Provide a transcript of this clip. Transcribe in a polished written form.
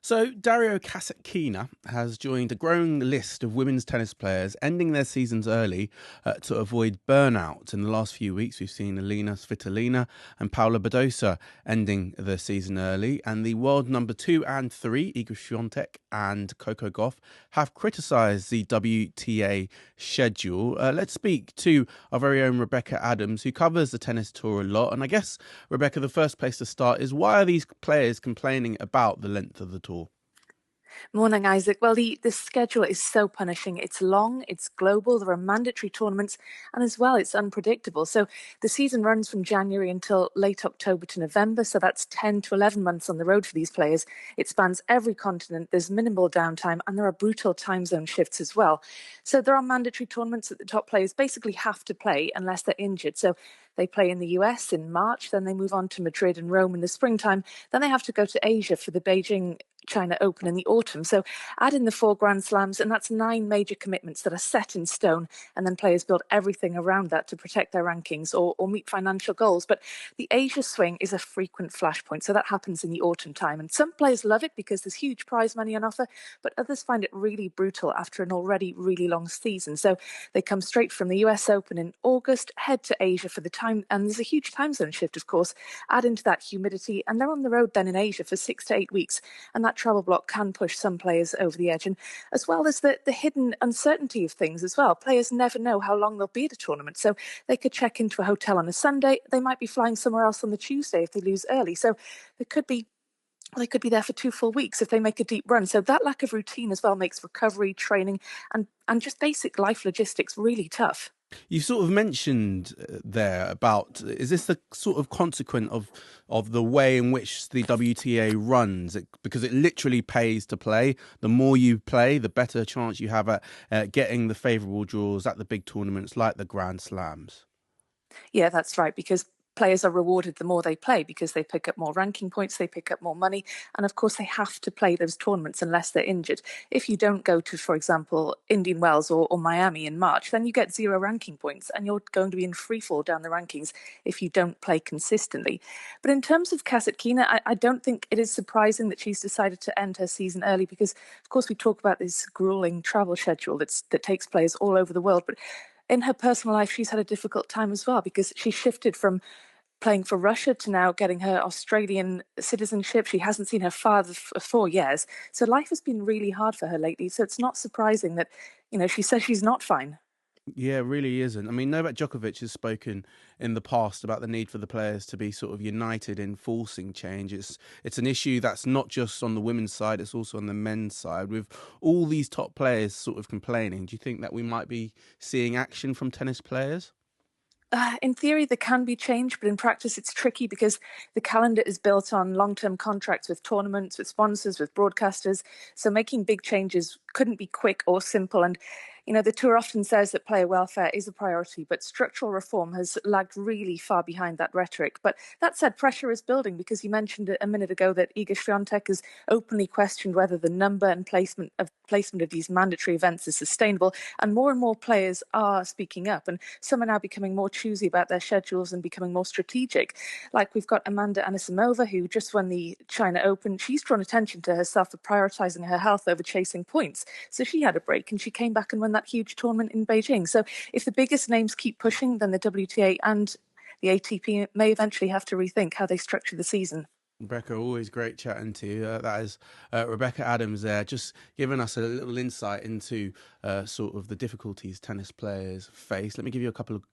So, Dario Kasatkina has joined a growing list of women's tennis players ending their seasons early to avoid burnout. In the last few weeks, we've seen Alina Svitolina and Paula Badosa ending their season early, and the world number 2 and 3, Iga Swiatek and Coco Gauff, have criticised the WTA schedule. Let's speak to our very own Rebecca Adams, who covers the tennis tour a lot. And I guess, Rebecca, the first place to start is, why are these players complaining about the length of the tour? Morning, Isaac. Well, the schedule is so punishing. It's long, it's global, there are mandatory tournaments, and as well, it's unpredictable. So the season runs from January until late October to November. So that's 10 to 11 months on the road for these players. It spans every continent, there's minimal downtime, and there are brutal time zone shifts as well. So there are mandatory tournaments that the top players basically have to play unless they're injured. So they play in the US in March, then they move on to Madrid and Rome in the springtime. Then they have to go to Asia for the Beijing China Open in the autumn. So add in the 4 Grand Slams, and that's 9 major commitments that are set in stone. And then players build everything around that to protect their rankings or meet financial goals. But the Asia swing is a frequent flashpoint. So that happens in the autumn time. And some players love it because there's huge prize money on offer, but others find it really brutal after an already really long season. So they come straight from the US Open in August, head to Asia for the time. And there's a huge time zone shift, of course. Add into that humidity, and they're on the road then in Asia for 6 to 8 weeks. And that travel block can push some players over the edge, and as well as the hidden uncertainty of things as well. Players never know how long they'll be at a tournament, so they could check into a hotel on a Sunday, they might be flying somewhere else on the Tuesday if they lose early. So there could be they could be there for 2 full weeks if they make a deep run. So that lack of routine as well makes recovery, training, and just basic life logistics really tough. You sort of mentioned there about, is this the sort of consequent of the way in which the WTA runs? Because it literally pays to play. The more you play, the better chance you have at getting the favourable draws at the big tournaments like the Grand Slams. Yeah, that's right, because players are rewarded the more they play because they pick up more ranking points, they pick up more money, and of course they have to play those tournaments unless they're injured. If you don't go to, for example, Indian Wells or Miami in March, then you get 0 ranking points and you're going to be in free fall down the rankings if you don't play consistently. But in terms of Kasatkina, I don't think it is surprising that she's decided to end her season early because, of course, we talk about this grueling travel schedule that takes players all over the world. But in her personal life, she's had a difficult time as well because she shifted from playing for Russia to now getting her Australian citizenship. She hasn't seen her father for 4 years. So life has been really hard for her lately. So it's not surprising that, she says she's not fine. Yeah, it really isn't. I mean, Novak Djokovic has spoken in the past about the need for the players to be sort of united in forcing change. It's an issue that's not just on the women's side, it's also on the men's side. With all these top players sort of complaining, do you think that we might be seeing action from tennis players? In theory, there can be change, but in practice, it's tricky because the calendar is built on long term contracts with tournaments, with sponsors, with broadcasters. So making big changes couldn't be quick or simple. And, the tour often says that player welfare is a priority, but structural reform has lagged really far behind that rhetoric. But that said, pressure is building because you mentioned a minute ago that Iga Swiatek has openly questioned whether the number and placement of these mandatory events is sustainable. And more players are speaking up. And some are now becoming more choosy about their schedules and becoming more strategic. Like we've got Amanda Anisimova, who just won the China Open. She's drawn attention to herself for prioritizing her health over chasing points. So she had a break and she came back and won that huge tournament in Beijing. So if the biggest names keep pushing, then the WTA and the ATP may eventually have to rethink how they structure the season. Rebecca, always great chatting to you. That is Rebecca Adams there, just giving us a little insight into sort of the difficulties tennis players face. Let me give you a couple of